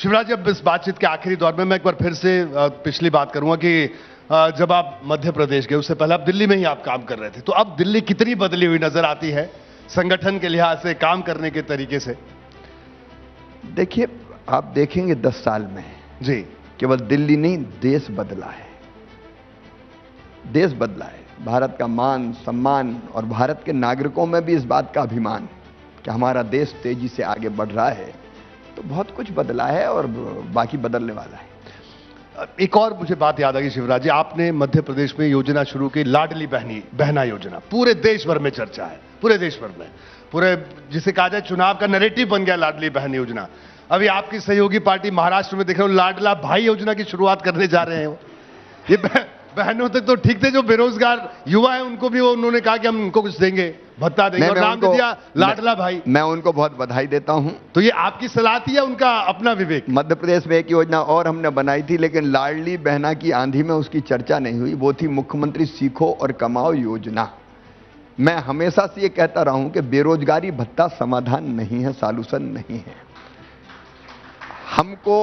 शिवराज जी, अब इस बातचीत के आखिरी दौर में मैं एक बार फिर से पिछली बात करूंगा कि जब आप मध्य प्रदेश गए उससे पहले आप दिल्ली में ही आप काम कर रहे थे, तो अब दिल्ली कितनी बदली हुई नजर आती है संगठन के लिहाज से, काम करने के तरीके से? देखिए, आप देखेंगे 10 साल में जी, केवल दिल्ली नहीं, देश बदला है। देश बदला है। भारत का मान सम्मान और भारत के नागरिकों में भी इस बात का अभिमान कि हमारा देश तेजी से आगे बढ़ रहा है। तो बहुत कुछ बदला है और बाकी बदलने वाला है। एक और मुझे बात याद आ गई शिवराज जी, आपने मध्य प्रदेश में योजना शुरू की, लाडली बहना योजना। पूरे देश भर में चर्चा है, पूरे देश भर में, पूरे जिसे कहा जाए चुनाव का नैरेटिव बन गया लाडली बहन योजना। अभी आपकी सहयोगी पार्टी महाराष्ट्र में देख रहे हो लाडला भाई योजना की शुरुआत करने जा रहे हैं। ये बहनों तक तो ठीक थे, जो बेरोजगार युवा है उनको भी वो उन्होंने कहा कि हम उनको कुछ देंगे, भत्ता देंगे, और नाम दे दिया लाडला भाई। मैं उनको बहुत बधाई देता हूं। तो ये आपकी सलाह थी या उनका अपना विवेक? मध्य प्रदेश में एक योजना और हमने बनाई थी, लेकिन लाडली बहना की आंधी में उसकी चर्चा नहीं हुई। वो थी मुख्यमंत्री सीखो और कमाओ योजना। मैं हमेशा से ये कहता रहा हूं कि बेरोजगारी भत्ता समाधान नहीं है, सॉल्यूशन नहीं है।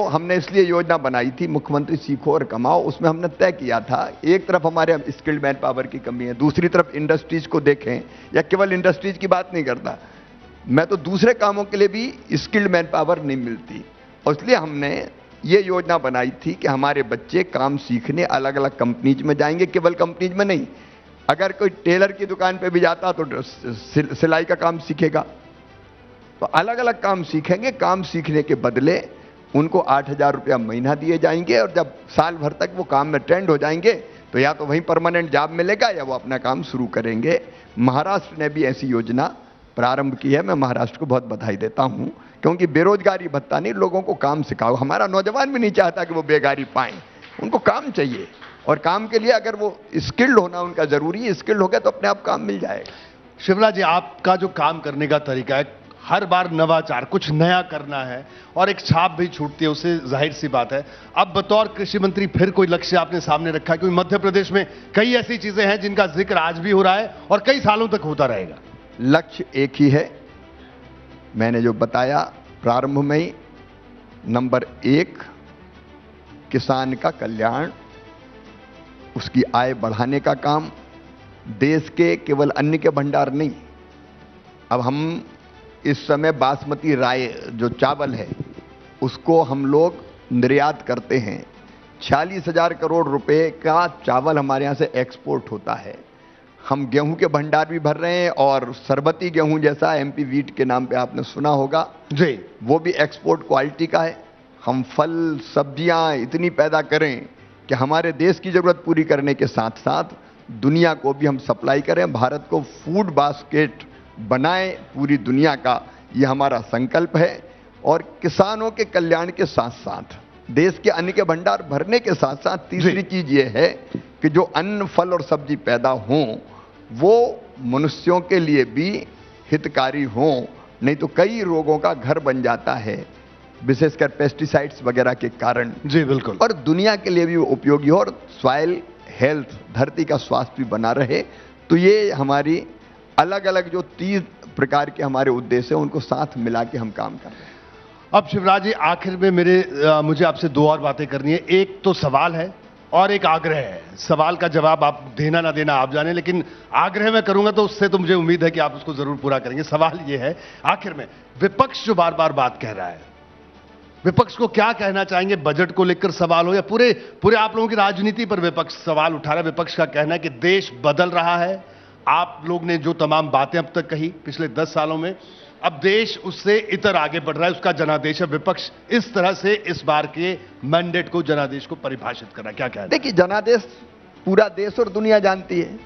हमने इसलिए योजना बनाई थी मुख्यमंत्री सीखो और कमाओ। उसमें हमने तय किया था, एक तरफ हमारे स्किल्ड मैन पावर की कमी है, दूसरी तरफ इंडस्ट्रीज को देखें, या केवल इंडस्ट्रीज की बात नहीं करता मैं, तो दूसरे कामों के लिए भी स्किल्ड मैन पावर नहीं मिलती। और इसलिए हमने ये योजना बनाई थी कि हमारे बच्चे काम सीखने अलग अलग कंपनीज में जाएंगे। केवल कंपनीज में नहीं, अगर कोई टेलर की दुकान पे भी जाता तो सिलाई का काम सीखेगा। तो अलग अलग काम सीखेंगे। काम सीखने के बदले उनको 8,000 रुपया महीना दिए जाएंगे, और जब साल भर तक वो काम में ट्रेंड हो जाएंगे तो या तो वहीं परमानेंट जॉब मिलेगा या वो अपना काम शुरू करेंगे। महाराष्ट्र ने भी ऐसी योजना प्रारंभ की है। मैं महाराष्ट्र को बहुत बधाई देता हूं, क्योंकि बेरोजगारी भत्ता नहीं, लोगों को काम सिखाओ। हमारा नौजवान भी नहीं चाहता कि वो बेगारी पाएं, उनको काम चाहिए, और काम के लिए अगर वो स्किल्ड होना उनका जरूरी है। स्किल्ड हो गया तो अपने आप काम मिल जाएगा। शिवराज जी, आपका जो काम करने का तरीका है, हर बार नवाचार, कुछ नया करना है, और एक छाप भी छूटती है, उससे जाहिर सी बात है। अब बतौर कृषि मंत्री फिर कोई लक्ष्य आपने सामने रखा है? क्योंकि मध्य प्रदेश में कई ऐसी चीजें हैं जिनका जिक्र आज भी हो रहा है और कई सालों तक होता रहेगा। लक्ष्य एक ही है, मैंने जो बताया प्रारंभ में ही। नंबर 1, किसान का कल्याण, उसकी आय बढ़ाने का काम। देश के केवल अन्न के भंडार नहीं, अब हम इस समय बासमती राय जो चावल है उसको हम लोग निर्यात करते हैं। 46,000 करोड़ रुपए का चावल हमारे यहां से एक्सपोर्ट होता है। हम गेहूं के भंडार भी भर रहे हैं, और सरबती गेहूं जैसा एमपी वीट के नाम पे आपने सुना होगा जी, वो भी एक्सपोर्ट क्वालिटी का है। हम फल सब्जियां इतनी पैदा करें कि हमारे देश की जरूरत पूरी करने के साथ साथ दुनिया को भी हम सप्लाई करें, भारत को फूड बास्केट बनाएं पूरी दुनिया का, ये हमारा संकल्प है। और किसानों के कल्याण के साथ साथ देश के अन्न के भंडार भरने के साथ साथ तीसरी चीज ये है कि जो अन्न फल और सब्जी पैदा हों वो मनुष्यों के लिए भी हितकारी हों, नहीं तो कई रोगों का घर बन जाता है, विशेषकर पेस्टिसाइड्स वगैरह के कारण। जी बिल्कुल। और दुनिया के लिए भी उपयोगी हो, और सॉइल हेल्थ, धरती का स्वास्थ्य भी बना रहे। तो ये हमारी अलग अलग जो 3 प्रकार के हमारे उद्देश्य हैं, उनको साथ मिला के हम काम कर रहे हैं। अब शिवराज जी, आखिर में मुझे आपसे 2 और बातें करनी है। एक तो सवाल है और एक आग्रह है। सवाल का जवाब आप देना ना देना आप जाने, लेकिन आग्रह मैं करूंगा तो उससे तो मुझे उम्मीद है कि आप उसको जरूर पूरा करेंगे। सवाल यह है, आखिर में विपक्ष जो बार बार बात कह रहा है, विपक्ष को क्या कहना चाहेंगे? बजट को लेकर सवाल हो या पूरे आप लोगों की राजनीति पर विपक्ष सवाल उठा रहा है। विपक्ष का कहना है कि देश बदल रहा है। आप लोग ने जो तमाम बातें अब तक कही पिछले 10 सालों में, अब देश उससे इतर आगे बढ़ रहा है, उसका जनादेश है। विपक्ष इस तरह से इस बार के मैंडेट को, जनादेश को परिभाषित कर रहा है, क्या कहना है? देखिए, जनादेश पूरा देश और दुनिया जानती है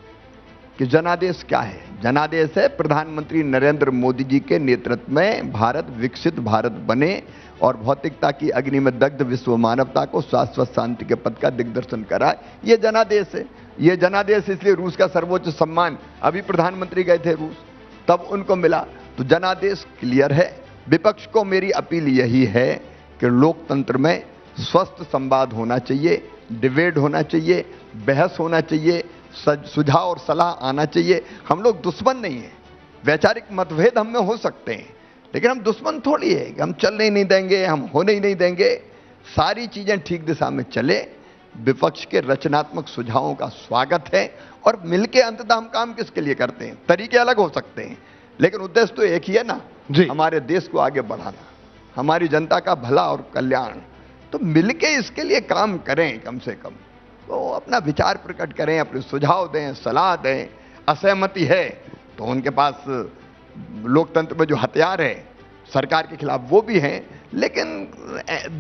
कि जनादेश क्या है। जनादेश है प्रधानमंत्री नरेंद्र मोदी जी के नेतृत्व में भारत विकसित भारत बने, और भौतिकता की अग्नि में दग्ध विश्व मानवता को शाश्वत शांति के पथ का दिग्दर्शन कराए। ये जनादेश है। ये जनादेश इसलिए रूस का सर्वोच्च सम्मान, अभी प्रधानमंत्री गए थे रूस, तब उनको मिला। तो जनादेश क्लियर है। विपक्ष को मेरी अपील यही है कि लोकतंत्र में स्वस्थ संवाद होना चाहिए, डिबेट होना चाहिए, बहस होना चाहिए, सुझाव और सलाह आना चाहिए। हम लोग दुश्मन नहीं हैं, वैचारिक मतभेद हम में हो सकते हैं, लेकिन हम दुश्मन थोड़ी है कि हम चलने ही नहीं देंगे, हम होने ही नहीं देंगे। सारी चीजें ठीक दिशा में चले, विपक्ष के रचनात्मक सुझावों का स्वागत है, और मिलके अंततः हम काम किसके लिए करते हैं। तरीके अलग हो सकते हैं, लेकिन उद्देश्य तो एक ही है ना, हमारे देश को आगे बढ़ाना, हमारी जनता का भला और कल्याण। तो मिलके इसके लिए काम करें, कम से कम तो अपना विचार प्रकट करें, अपने सुझाव दें, सलाह दें। असहमति है तो उनके पास लोकतंत्र में जो हथियार है सरकार के खिलाफ वो भी हैं, लेकिन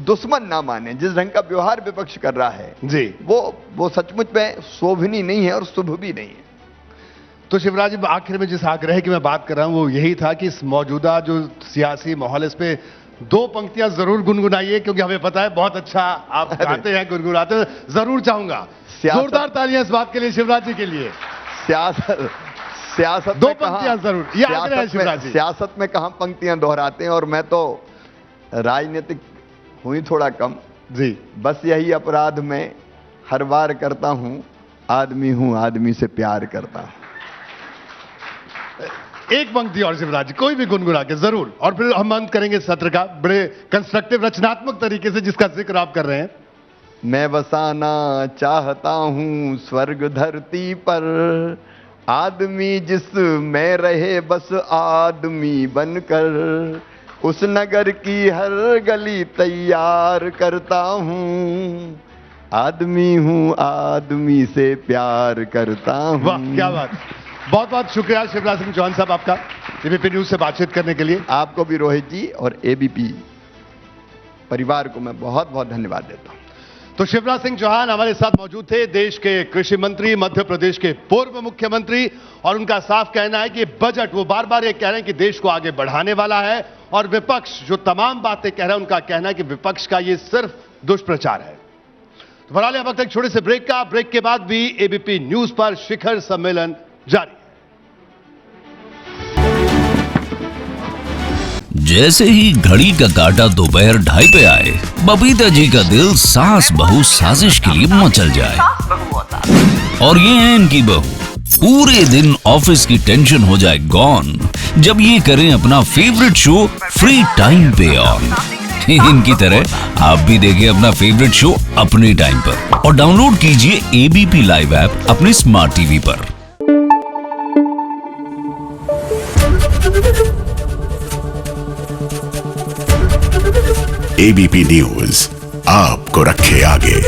दुश्मन ना माने। जिस ढंग का व्यवहार विपक्ष कर रहा है जी, वो सचमुच में शोभनीय नहीं है और शुभ भी नहीं है। तो शिवराज जी, आखिर में जिस आग्रह की मैं बात कर रहा हूं वो यही था कि इस मौजूदा जो सियासी माहौल, इस पे 2 पंक्तियां जरूर गुनगुनाइए, क्योंकि हमें पता है बहुत अच्छा आप गाते हैं, गुनगुनाते हैं। जरूर चाहूंगा जोरदार तालियां इस बात के लिए शिवराज जी के लिए। सियासत 2 पंक्तियां जरूर, ये आग्रह है शिवराज जी। सियासत में कहां पंक्तियां दोहराते हैं, और मैं तो राजनीतिक हुई थोड़ा कम जी। बस यही अपराध मैं हर बार करता हूं, आदमी हूं आदमी से प्यार करता हूं। एक पंक्ति और शिवराज जी, कोई भी गुनगुना के जरूर, और फिर हम अंत करेंगे सत्र का बड़े कंस्ट्रक्टिव रचनात्मक तरीके से, जिसका जिक्र आप कर रहे हैं। मैं बसाना चाहता हूं स्वर्ग धरती पर, आदमी जिसमें रहे बस आदमी बनकर, उस नगर की हर गली तैयार करता हूं, आदमी हूं आदमी से प्यार करता हूं। वाह, क्या बात। बहुत बहुत शुक्रिया शिवराज सिंह चौहान साहब आपका एबीपी न्यूज से बातचीत करने के लिए। आपको भी रोहित जी और एबीपी परिवार को मैं बहुत बहुत धन्यवाद देता हूं। तो शिवराज सिंह चौहान हमारे साथ मौजूद थे, देश के कृषि मंत्री, मध्य प्रदेश के पूर्व मुख्यमंत्री, और उनका साफ कहना है कि बजट, वो बार बार ये कह रहे हैं कि देश को आगे बढ़ाने वाला है, और विपक्ष जो तमाम बातें कह रहा है उनका कहना है कि विपक्ष का ये सिर्फ दुष्प्रचार है। तो फिलहाल अब तक एक छोटे से ब्रेक का, ब्रेक के बाद भी एबीपी न्यूज पर शिखर सम्मेलन जारी है। जैसे ही घड़ी का काटा दोपहर 2:30 पे आए, बबीता जी का दिल सास बहू साजिश के लिए मचल जाए। और ये है इनकी बहू, पूरे दिन ऑफिस की टेंशन हो जाए गॉन जब ये करें अपना फेवरेट शो फ्री टाइम पे ऑन। इनकी तरह आप भी देखें अपना फेवरेट शो अपने टाइम पर, और डाउनलोड कीजिए एबीपी लाइव ऐप अपने स्मार्ट टीवी पर। एबीपी न्यूज आपको रखे आगे।